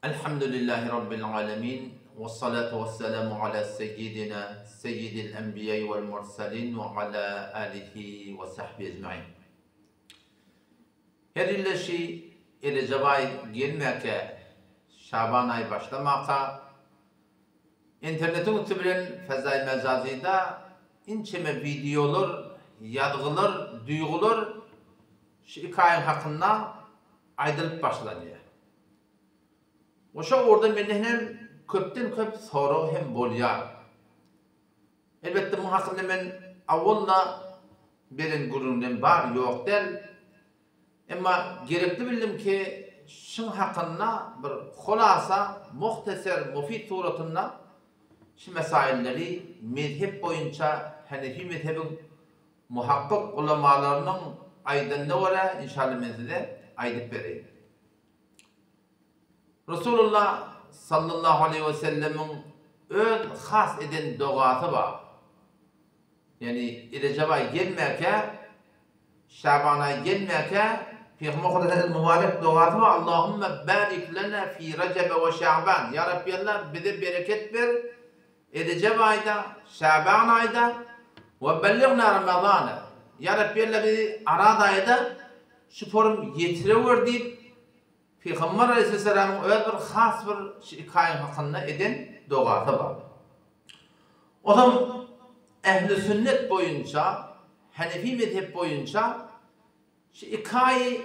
Elhamdülillahi Rabbil alemin. Ve salatu ve selamu ala seyyidina seyyidil enbiya'i vel mursalin ve ala alihi ve sahbihi ecmaîn. Her illeşi ile cevay gelmeke Şaban ayı başlamaka internetin üstünden fezai mecazida inçeme videolar, yadgılar, duygular şu hikayen hakkında aydılıp başlanıyor. Oşa orada menden köpten köp soru hem bolýar. Elbette bu hakkında men awalla beren gurundan bar ýok del. Emma gerekli bildim ki şun hakkında bir hulasa, muhtaser, mufid suratında şu mesailleri mezhep boyunca Hanefi mezhebin muhakkak ulamalarının aydınlığı var inşallah men size aydıp vereyim. Resulullah sallallahu aleyhi ve sellemin ön has eden duası var. Yani Recep gelmeke, Şaban'a gelmeke Peygamber'in mübarek duası var. Allahümme barik lana fi Recep ve Şaban. Ya Rabbi Allah bize bereket ver. Recep ayda, Şaban ayda ve bellighna Ramazan'a. Ya Rabbi Allah bizi arad ayda şu forum yetirever deyip Peygamber Aleyhisselam'ın öyle bir has bir hikayen hakkında eden duası var. O zaman ehl-i sünnet boyunca, Hanefi mezhep boyunca şu hikaye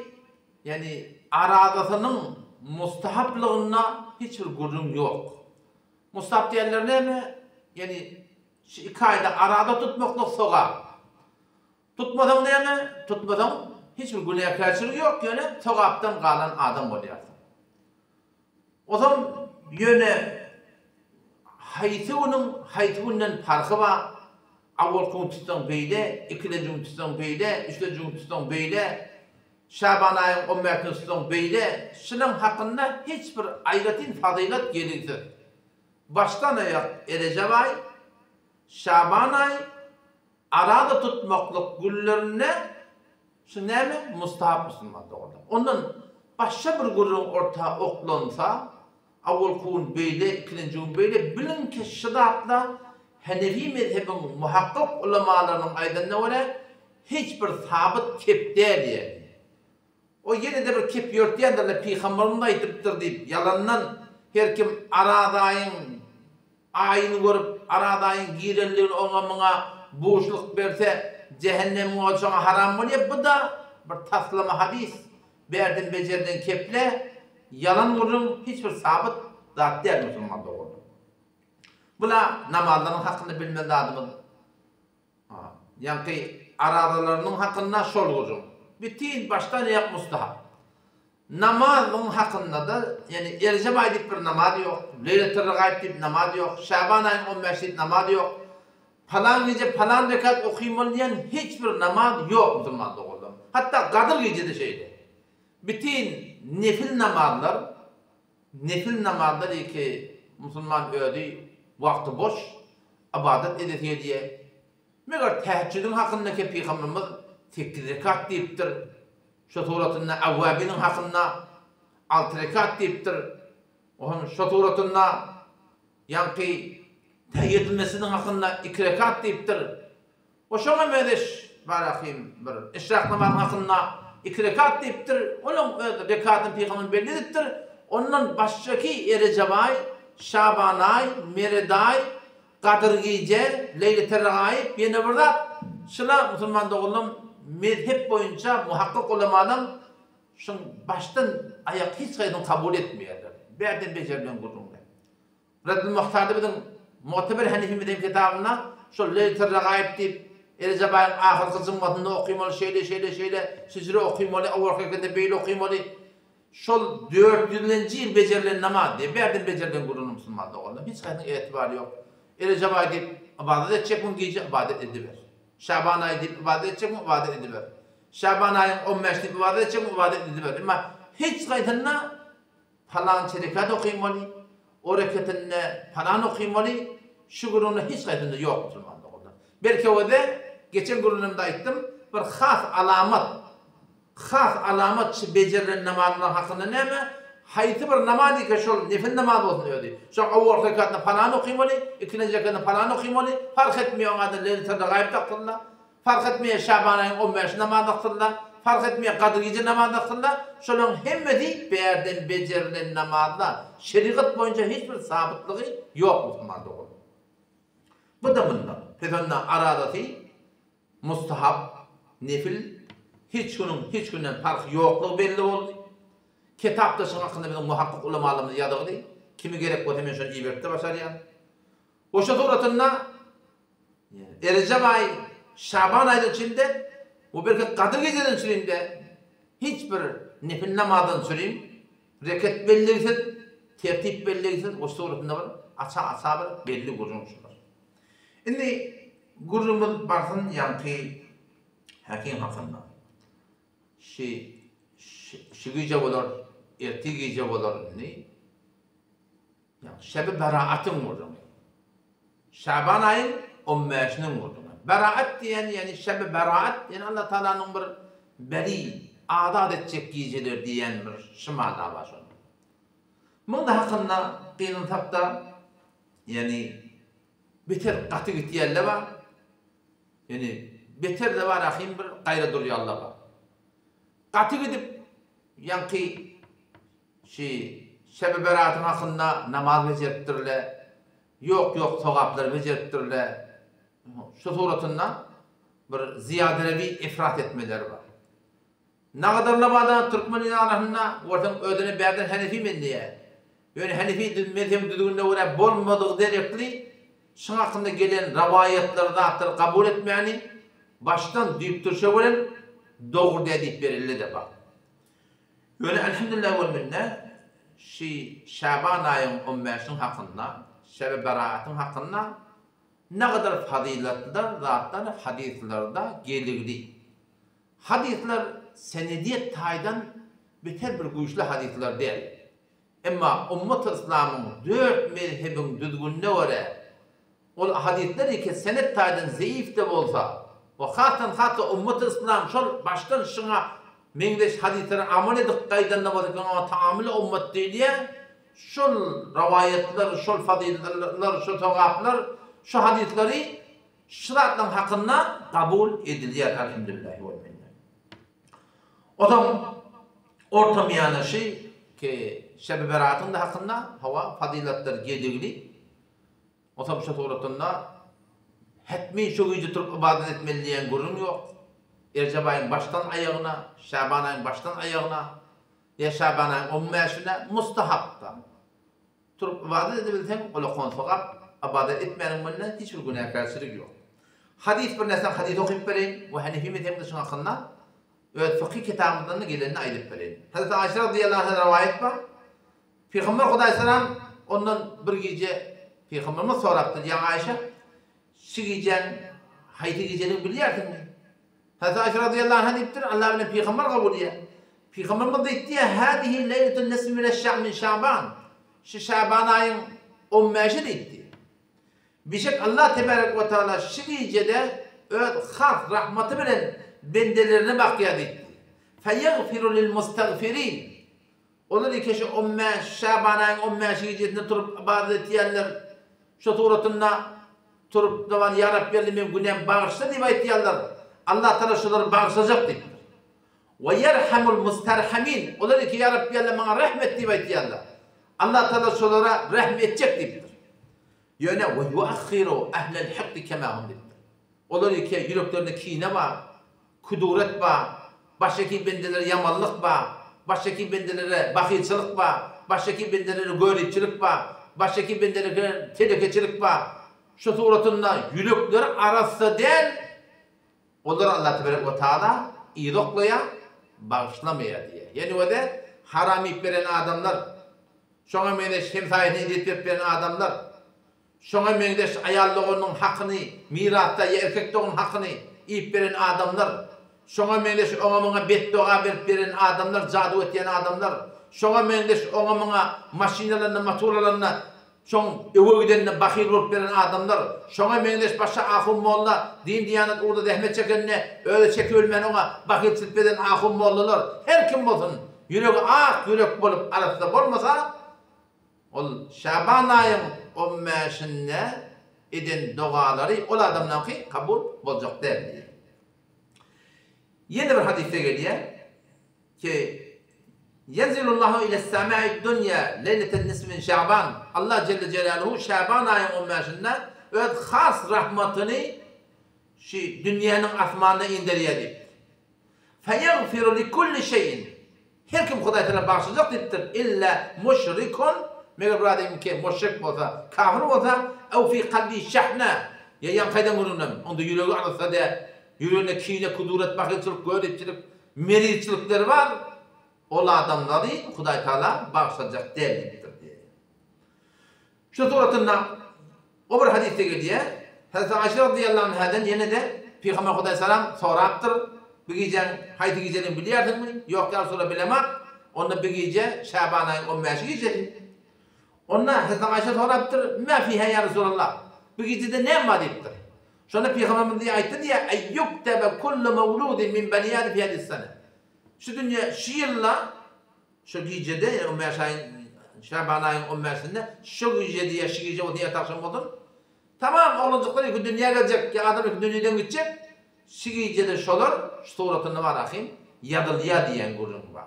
yani aradasının mustahaplığına hiçbir gurur yok. Mustahap diyenler ne mi? Yani şu hikayede arada tutmakla soğa. Tutmadan ne mi? Tutmadan hiçbir günah karşılığı yok yani sevaptan kalan adam oluyorsun. O zaman yöne haytûnun farkı var. Avval gün tutan beyle, ikinci gün tutan beyle, üçüncü gün tutan beyle, Şaban ayın 15'inde tutan beyle, şunun hakkında hiçbir ayrıtın fazilet gerektir. Baştan ayak Recep ay, Şaban ay, arada tutmaklık günlerine şu ne mi? Mustahap Müslüman'da orada. Ondan başka bir gururun orta oklansa, avval kun beyle, ikinci gün beyle, bilin ki şidatla Hanefi mezhebin muhakkak ulamalarının aydınlığı var, hiçbir sabit kep değil yani. O yine de bir kep yört diyenlerle Peygamber'in de aytıptır deyip, yalandan her kim aradayın, ayını görüp, aradayın girelliğini onamına boşluk verse, cehennemin olacağına haram mı diye, bu da bir taslama hadis. Berden becerden keple, yalan vurun hiçbir sabit zat değil Müslüman'da oldu. Bula namazların hakkını bilmedi adımın. Yani aradalarının hakkında şol vurun. Bütün baştan ayak mustahap. Namazın hakkında da, yani Recep ayı deyip bir namaz yok, Leylet-i Regaib deyip namaz yok, Şaban ayın 15 deyip namaz yok. Falan gece falan rekat okuymalı diyen hiçbir namaz yok Müslüman'da oldu. Hatta Kadir gecede şeydi. Bütün nefil namazlar ki Müslüman ödü vakti boş, ibadet edetiyor diye. Meğer teheccüdün hakkındaki Peygamberimiz 8 rekat deyiptir. Şu suratında Avvabinin hakkında 6 rekat deyiptir. Şu suratında yani tehiyyedilmesinin hakkında 2 rekat deyiptir. O şuna medeş barakayım bir işrak namazının hakkında 2 rekat deyiptir. Onun rekatın Peygamber bellidir. Ondan başçaki Recep ay, Şaban ay, Mered ay, Kadir gece, Leylet-i Regaib yine burada şuna Müslüman'da oğlum mezhep boyunca muhakkak ulamadan şun baştan ayak hiç kaydını kabul etmiyorlar. Berden becerden gururlar. Reddül Muhtar'da bizim muhteber Hanefi mezhep kitabına şu Leylet-i Regaib deyip Recep ayın ahir kızımmatında okuymalı şeyle sizleri okuymalı, avarkakında beyle okuymalı. Şol 400. yıl becerilen namaz diye berden becerilen gururun Müslüman'da oldu. Hiç kaydının etibarı yok. Recep ayı deyip ibadet edecek mi gece ibadet ediver. Şaban ayı deyip ibadet edecek mi ibadet ediver. Şaban ayın 15 deyip ibadet edecek mi ibadet ediver. Ama hiç kaydına falan çerekat okuymalı, o rekatında falan okuymalı, şu gururun hiç kaydında yok Müslüman'da oldu. Belki o da geçen gururumda ayıttım bir khas alamat şu becerilen namazlar hakkında ne mi? hayti bir namaz ike şol nefil namaz olsun ödi. Şol awwal rekatna falan okuymalı, ikinci rekatna falan okuymalı. Fark etmiyor onda leyletada gayb taqtırlar. Fark etmiyor Şaban ayın 15 namaz taqtırlar. Fark etmiyor Kadir gece namaz taqtırlar. Şolun hemmeti berden becerilen namazlar. Şeriat boyunca hiçbir sabitliği yok Müslüman doğru. Bu da bundan. Pedonna aradati mustahab, nefil hiç günden farkı yokluğu belli oldu. Kitapta şun hakkında benim muhakkak ulamalarımız yadığı değil. Kimi gerek bu hemen şunu iyi verip de başarıyan. O şuturatında Recep ay, Şaban ayının içinde o belki Kadir gecenin içinde hiçbir nefil namazdan süreyim, reket bellisin, tertip bellisin, o suratında var, asa belli kurulmuşlar. Şimdi gururumuz barsın yankı hakim hakkında. Şu gece olur, erti gece olur ne? Yani Şeb-i Beraat'ın vurdum. Şaban ayın 15'inin vurdum. Beraat diyen yani Şeb-i Beraat yani Allah Teala'nın bir beri, adat edecek geceler diyen bir şımada var. Bunun da hakkında kıyılın tapta yani beter katı gittiğerle var. Yani beter de var akhim bir gayret duruyor Allah var. Katı gidip yankı Şeb-i Berat'ın hakkında namaz becerttirle, yok sogaplar becerttirle, şu suratından bir ziyadelevi ifrat etmeleri var. Ne kadarla bağda Türkmen ilahlarına ortam ödene berden Hanefi men diye. Yani Hanefi mezhep düdüğünde oraya bolmadığı derekli, şun hakkında gelen ravayetlerde atır kabul etmeyeni, baştan deyip duruşa veren doğru deyip verildi de bak. Öyle elhamdülillah ve minne, Şaban ayın 15'inin hakkında, Şeb-i Beraat'ın hakkında ne kadar faziletliler, zaten hadislerde gelirdi. Hadisler senediyet taydan beter bir güçlü hadisler değil. Ama ümmet-i İslam'ın 4 mezhebin düzgünde göre o hadisler ki senet taydan zayıf de olsa ve hatta ümmet-i İslam şol baştan şuna mengdeş hadislere amel edip kaydan namazı ama taamül ümmet değil ya şol rivayetler, şol faziletler, şol togaplar, şu hadisleri şıratın hakkında kabul ediliyor elhamdülillah ve minne. O zaman ortam yani ki Şeb-i Berat'ın da hakkında hava faziletler gelirli. O zaman şu tuğratında hetmi şu gücü turup ibadet etmeli diyen gurur yok. Recep ayın baştan ayağına, Şaban ayın baştan ayağına, ya Şaban ayın 15'ine mustahapta. Turup ibadet edebilsen, ola konsogap, ibadet etmeyenin bununla hiçbir günahkarçılık yok. Hadis bir nesne hadis okuyup vereyim, bu Hanefi mezhebinde şunun hakkında, ve fıkıh kitabından da gelenini ayırıp vereyim. Hazreti Ayşe radıyallahu anh'a rivayet var. Peygamber Aleyhisselam ondan bir gece Peygamberimiz soraptı ya Ayşe, şu gecen, hayti gecenin biliyorsun mu? Hazreti Ayşe radıyallahu anh'a deyiptir, Allah bile Peygamber kabul ediyor. Peygamberimiz de etti ya, hadihi leyletun nesmi min Şaban. Şu Şaban ayın 15'i deyipti. Bişek Allah tebarek ve teala şu gecede has rahmeti bilen bendelerine bakya deyipti. Feyyagfiru lil mustagfirin. Olur ki şu 15 Şaban ayın 15'i gecesinde turup ibadet ediyenler şu tuğratında turup da var ya Rabbi benim günahım bağışla diye ayetiyorlar. Allah Teala şunları bağışlayacak deyiptir. Ve yerhamul mustarhamin. Olur ki ya Rabbi bana rahmet diye ayetiyorlar. Allah Teala şunlara rahmet edecek deyiptir. Yani ve yuakhiru ehlel hakki kema hum deyiptir. Olur ki yüreklerinde kine var, kuduret var, baştaki bendelere yamanlık var, baştaki bendelere bakilçilik var, baştaki bendelere görüntülük var, baştaki bendelere telekeçilik var. Şu suratında yürekleri arası değil, onlar Allah Teala iyilikle bağışlamaya diye. Yani o da haram ip veren adamlar, şuna mendeş hemsayını edip veren adamlar, şuna mendeş ayallığının hakkını, miratta erkekliğinin hakkını ip veren adamlar, şuna mendeş ona beddua verip veren adamlar, cadu eten adamlar, şuna mendeş ona maşinalarına, motorlarına, şun eve gidenine bakil olup veren adamlar, şuna mendeş başa ahum molla, din diyanet orada dehmet çekenine, öyle çeki ölmen ona bakil silpeden ahum mollalar, her kim olsun, yürek ak yürek bolup arasında bolmasa ol Şaban ayın 15'inde eden duaları ol adamdan ki kabul bolacak der. Yeni bir hadiste geliyor ki Yenzilullahu ile semai dünya leyleten nismin Şaban. Allah Celle Celaluhu Şaban ayın 15'inde öz has rahmetini şu dünyanın asmanına indiriyedi. Feyaghfiru li kulli şeyin. Her kim Hudaý Teala bağışlayacak deyipdir. İlla müşrikun. Meğer buradayım ki müşrik olsa, kafir olsa, ev fi kalbi şahna. Ya yan kaydan vurunum. Onda yüreği arasında da yüreğine kine, kuduret, bakıcılık, göğretçilik, meritçilikleri var. O adamları Hudaý Teala bağışlayacak deyipdir. Şu suratında o bir hadiste geliyor. Hazreti Ayşe radıyallahu anhadan yine de Peygamber Hudaý Selam soraptır. Bir gece haydi gecenin biliyordun mu? Yok ya sonra bilemem. Onda bir gece Şaban ayın 15'i geceli. Onda Hazreti Ayşe soraptır. Ma fiha ya Resulallah. Bir gecede ne var deyiptir. Sonra Peygamberimiz diye ayıttı diye eyyuktebe kullu mevludin min bani Adem fi hadis sene. Şu dünya şu yılla şu gecede 15 ayın Şaban ayın 15'inde şu gecede ya şu gece o diye takşam oldu. Tamam olacaklar ki dünya gelecek ya adam dünyadan gidecek. Şu gecede şolar şu suratında var ahim yadılya diyen gurun var.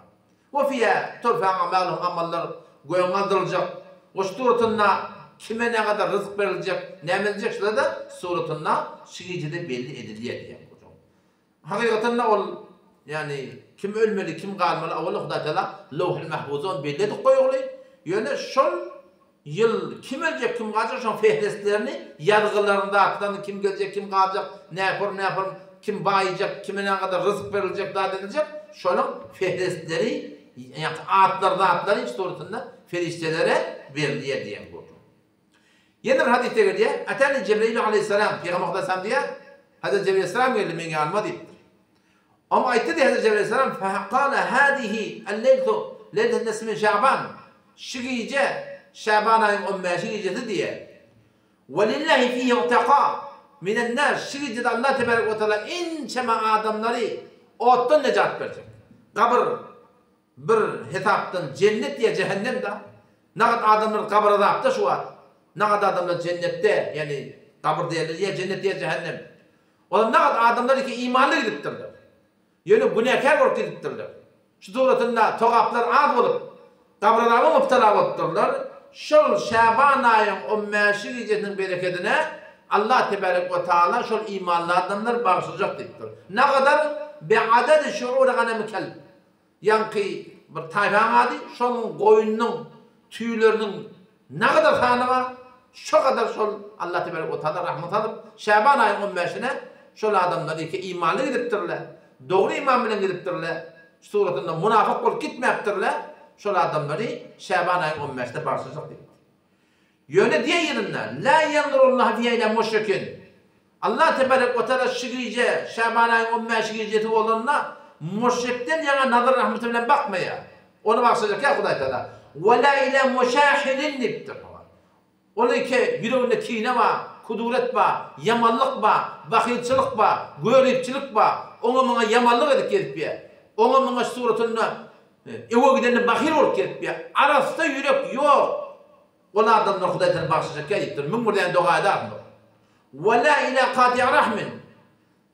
O fiye turfa amalum amallar goyunlandırılacak. O suratında kime ne kadar rızık verilecek, ne verilecek şurada da suratında şu gecede belli ediliyor diyen gurun. Hakikaten ol yani kim ölmeli, kim kalmalı, Allah Hudaý Teala Levh-i Mahfuz'un belli koyuyor. Yani şol yıl kim ölecek, kim kalacak, şol fehrestlerini yargılarında atılan kim gelecek, kim kalacak, ne yapar, kim bayacak, kime ne kadar rızık verilecek, daha denilecek. Şolun fehrestleri, yani atları hiç doğrultusunda feriştelere veriliyor diyen bu. Yeni bir hadiste geliyor. Atani Cebrail aleyhisselam, Peygamber Hudaý diye, Hazreti Cebrail aleyhisselam geldi, men yanıma deyiptir. Ama ayette de Hazreti Cebrail aleyhisselam, فَقَالَ هَذِهِ اللَّيْلَةُ نَسْمِ Şaban. Şu gece Şaban ayın 15'i gecesi diye. وَلِلَّهِ فِيهِ اُتَقَى مِنَ النَّاسِ. Şu gecede Allah Tebarek ve Teala inçeme adamları ottan necat verecek. Kabir bir hitaptan cennet ya cehennem de. Ne kadar adamlar kabir azapta şu an. Ne kadar adamlar cennette yani kabir diyorlar ya cennet ya cehennem. O ne kadar adamlar ki imanlı gidiptirler. Yani günahkar olup gidiptirler. Şu suratında tokaplar ad olup kabrarama müptela olupturlar. Şol Şaban ayın 15'i gecesinin bereketine Allah Tebarek ve Teala şol imanlı adamlar bağışlayacak deyiptir. Ne kadar? Be'aded-i şuur ghanemi kelb. Yani ki bir tayfan adi, şolun koyunun, tüylerinin ne kadar tanı var? Şu kadar şol Allah Tebarek ve Teala rahmet alıp Şaban ayın 15'ine şol adamlar ki imanlı gidiptirler. Doğru iman bilen gidiptirler. Suratında münafık olup gitmeyiptirler. Şol adamları Şaban ayın 15'te bağışlayacak deyip. Yöne diye yerinden la yanzurullah fiye ile müşrikin. Allah Tebarek ve Teala şu gece Şaban ayın 15 gecesi olanına müşrikten yana nazar rahmetiyle bakmaya. Onu bağışlayacak ya Hudaý Teala. Ve la ile müşahidin deyiptir. Onun ki yüreğinde kine var, kuduret var, yamallık var, bakilçilik var, görüpçilik var. Ona yamallık edip gelip ya. Ona suratında eve gideni bakir olup gelip ya. Arasında yürek yok. Ona adamlar Hudaý Teala bağışlayacak ya deyiptir. Min buradan dua ederdim. Ve la ile kati rahmin.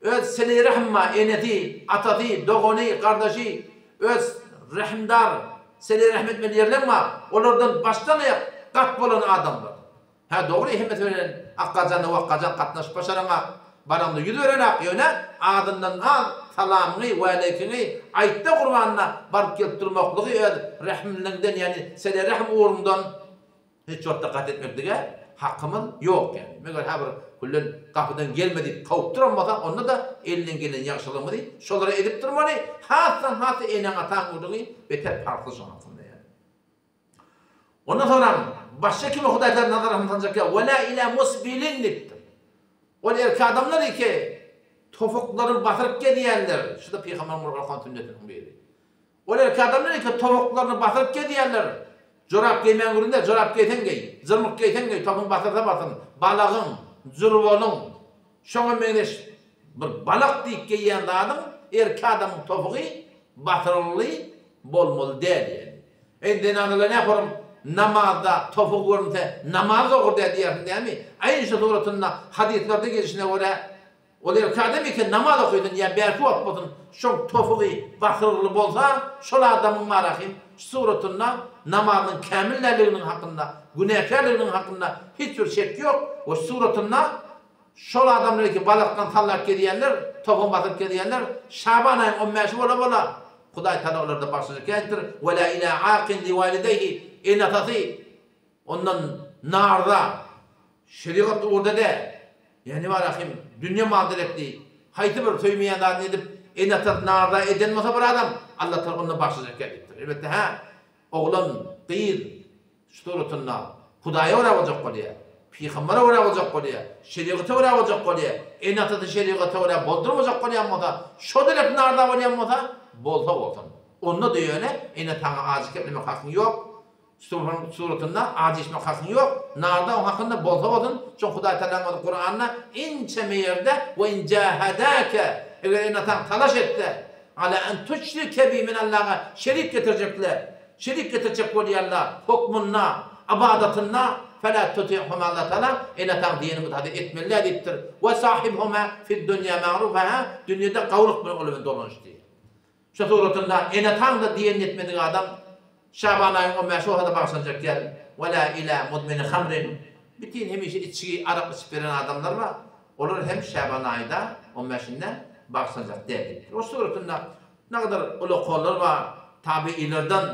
Öz seni rahma, eneti, atati, doğunu, kardeşi, öz rahimdar, seni rahmet meliyerlenme. Onlardan baştan ayak kat bolan adamlar. Ha doğru himmet veren akkacanı vakkacan katnaş başarana baranlı yüzü veren yöne adından al salamını ve aleykini ayette kurbanına barıp gelip durmaklığı öz rahimliğinden yani seni rahim uğrundan hiç çok dikkat etmek diye hakkımın yok yani. Meğer haber kullen kapıdan gelmedi kavuk duramasa onda da elinden gelen yakışılığımı değil. Şolara edip durmanı hatsan hatı enen atan uğrunu beter farklı sonrasında yani. Ondan sonra başka kime Hudaý Teala nazar rahmetanacak ya ve la ila musbilin deyiptir. O erkek adamlar ki tofukların batırıp gediyenler. Şurada Peygamber Murat Tünnetin biri. O erkek adamlar ki tofuklarını batırıp gediyenler. Çorap giymeyen üründe çorap giyten giy. Zırmık giyten giy. Topun batırda batın. Balağın, zırvolun. Şoňa meňeş bir balak diýip giýen adam erkek adamyň topugy batyrly bolmaly değil yani. Ende analar ne yaparım? Namazda topuk görünse namaz okur diýersin değil mi? Aynı şu suratında hadislerde gelişine göre olar kademi ki namaz okuydun ya belki otmadın şu topuğu basırlı bolsa şol adamın marahim suratında namazın kamillerliğinin hakkında günahkarlığının hakkında hiçbir şek yok. O suratında şol adamlar ki balıktan tallak gediyenler topun basıp gediyenler Şaban ayın 15'i bola Hudaý Taala olarda başlıca keltir ve la ila aqin li valideyhi enatası ondan narda şeriat orada da yani var ahim dünya mağduretli hayti bir söymeyen adam edip enatat narda edenmese bir adam Allah Taala onu başlıca keltir. Elbette ha oğlan değil şuturutunda Hudaýa ora olacak bolýar. Peýgambere ora olacak bolýar. Şeriata ora olacak bolýar. Enataty şeriata ora boldurmajak bolýar. Şo derek narda bolýar bolsa. Onda diýene enataňa ajiz keplemek hakyň ýok. Suratında aciz etmek hakkın yok. Narda o hakkında bolsa. Çünkü Hudaý Taala Kur'an'da ince meyerde ve in cahadaka eğer enatan talaş etti ala en tüşrike bi min Allah'a şerik getirecekler. Şerik getirecek bolýarlar. Hukmunna, abadatınna fela tuti'huma Allah Taala enatan diýeni mutahadi etmeliler deyipdir. Ve sahibhuma fid dunya ma'rufa dünyada gawruk bilen ölüme dolanışdy. Şu suratında enatan da diýeni etmediği adam Şaban ayın 15'i orada başlanacak gel. Ve la ila mudmini hamrin. Bütün hemişe içki, arak içip veren adamlar var. Onlar hem Şaban ayında 15'inde başlanacak dedi. O suratında ne kadar ulu kollar var. Tabiilerden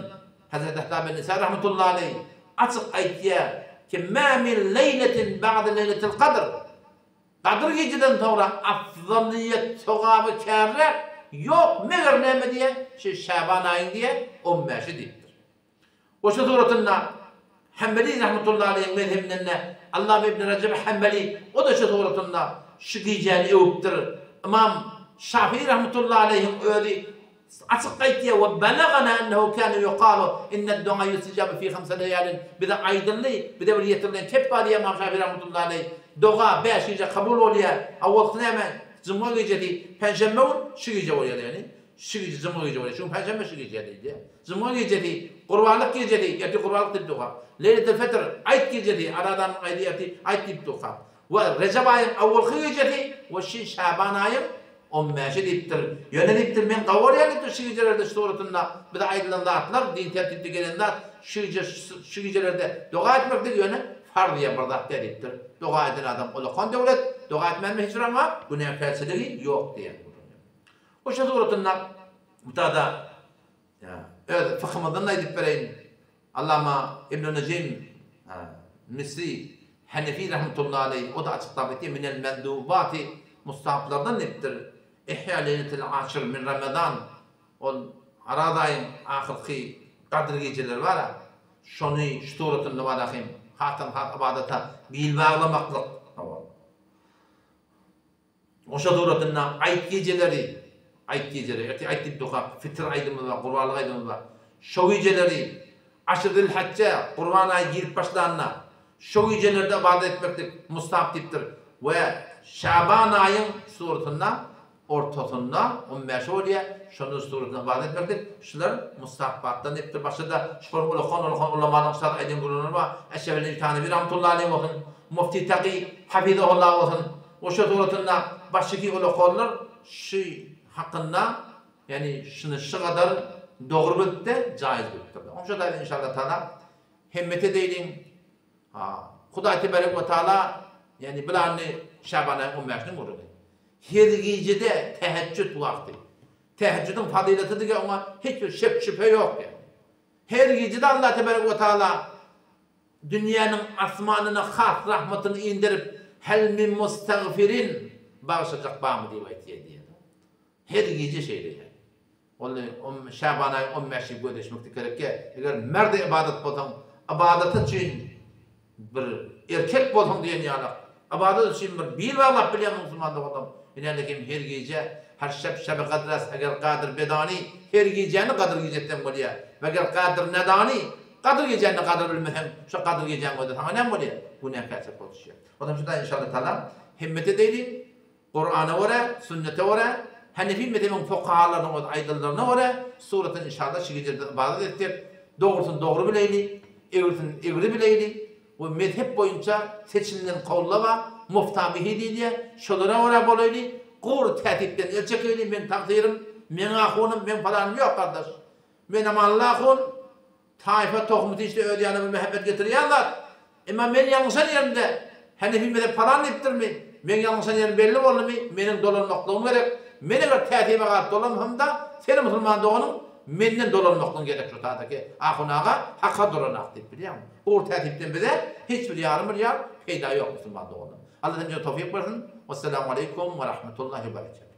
Hazreti Ahtab bin Nisa rahmetullahi aleyh açık ayetiye ki ma min leyletin ba'de leyletil kadr. Kadr geceden sonra afzaliyet sogabı kârre yok meğer neyme diye Şaban ayın diye 15'i deyip. O şu suratında Hanbeli rahmetullahi aleyh mezhebinden Allah ibn Recep Hanbeli o da şu suratında şu geceni övüptür. İmam Şafii rahmetullahi aleyhim öyle açık ayetiye ve belagana ennehu kâne yuqalu inne du'a yusticabu fi 5 leyalin bir de aydınlığı bir de bir yetirilen kep var ya İmam Şafii rahmetullahi aleyh dua 5 gece kabul oluyor. Avvalkına hemen Cuma gecesi Perşembe şu gece oluyor yani. Şu gece Cuma gece oluyor. Çünkü Perşembe şu geceydi. Cuma gecesi Kurbanlık gecesi yati kurbanlık deyip dua. Leyletul Fitr ayet gecesi aradan ayet yati ayet deyip dua. Ve Recep ayın avvalki gecesi ve Şaban ayın 15'i deyiptir. Yöneliktir men qawar yani şu gecelerde suratında bir de aydınlandı atlar din tertipte gelenler şu gecelerde dua etmekdir yöne fardiye bardak deyiptir. Dua eden adam ulukan devlet dua etmem hiç ama günahkarsızlığı yok diye. O şu suratında mutada ya evet fıkhımdan da edip vereyim. Allama İbn-i Necim Misri Hanefi rahmetullahi aleyh o da açıklar etti. Minel mendubati mustahaplardan nettir. İhya leyletil aşır min Ramazan o aradayın ahirki kadir geceler var ya şunu şu suratında var ahim hatan hat ibadata bil bağlamaklık o şu suratında ayet geceleri ayet geceleri, ayet deyip dua, fitr aydımız var, kurbanlık aydımız var. Şu geceleri, aşırı hacca, kurban ayı girip başlarına, şu gecelerde ibadet etmektir, mustahap deyiptir. Ve Şaban ayın suratında, ortasında, 15 oluyor, şunun suratında ibadet etmektir. Şunlar mustahabattan deyiptir. Başında şükür ulukan ulamanın şart aydın kurulur var. Eşeveli bir tane bir rahmetullahi aleyhi olsun, mufti taqi, hafizahullah olsun. O şu suratında baştaki ulukanlar, şu hakkında yani şu kadar doğru bitti, caiz bitti. Onun için de inşallah Teala himmete değilim. Hudaý Tebarek ve Teala yani bilanı Şaban ayı 15'nin vurudu. Her gecede teheccüd vakti. Teheccüdün fadileti de ona hiçbir şüphe yok yani. Her gecede Allah Tebarek ve Teala dünyanın asmanına has rahmetini indirip hel min mustagfirin bağışacak bağ mı diye diye. Her gece şeydi yani. Onu Şaban ayı 15'i gödeşmekte gerek ki eğer merde ibadet bolsam, ibadet için bir erkek bolsam diyen yani. İbadet için bir bil ve Allah bilen Müslümanlık adam. Yani her gece her şebe kadras eğer kadir bedani her gecenin kadir gecetten oluyor. Ve eğer kadir nedani kadir gecenin kadir bilmem. Şu kadir gecenin oluyor. Tamam oluyor. Bu ne kaçak oluşuyor. O zaman inşallah Teala himmete değilim. Kur'an'a vura, sünnete vura, Hanefi mezhebinin fuqahalarının aydınlarına göre suratın inşallah şigirde ibadet ettir. Doğrusun doğru bileyli, eğrisin eğri bileyli. Bu mezhep boyunca seçilen kavlava muftamihi diye şolara göre bolaylı. Qur təhdiddən elçək eyli, men taqdirim, men axunum, men falanım yok kardeş. Benim Allah'un taife tohumutu işte ödeyanı bir mehabbet getiriyorlar. Ama men yanlışan yerimde, Hanefi mezhep falan ettir mi? Men yanlışan yerim belli oldu mu? Menin dolanmaklığım gerek. Men eğer təhdime qat dolanmam da, seni Müslüman doğunun, menden dolanmaklığım gerek şu tadaki ahunağa, hakka dolanak deyip biliyor musun? Qur təhdiddən bize hiçbir yarım peyda yok Müslüman doğunun. Allah bize tevfik versin. Vesselamu aleyküm ve rahmetullahi ve berekatuhu.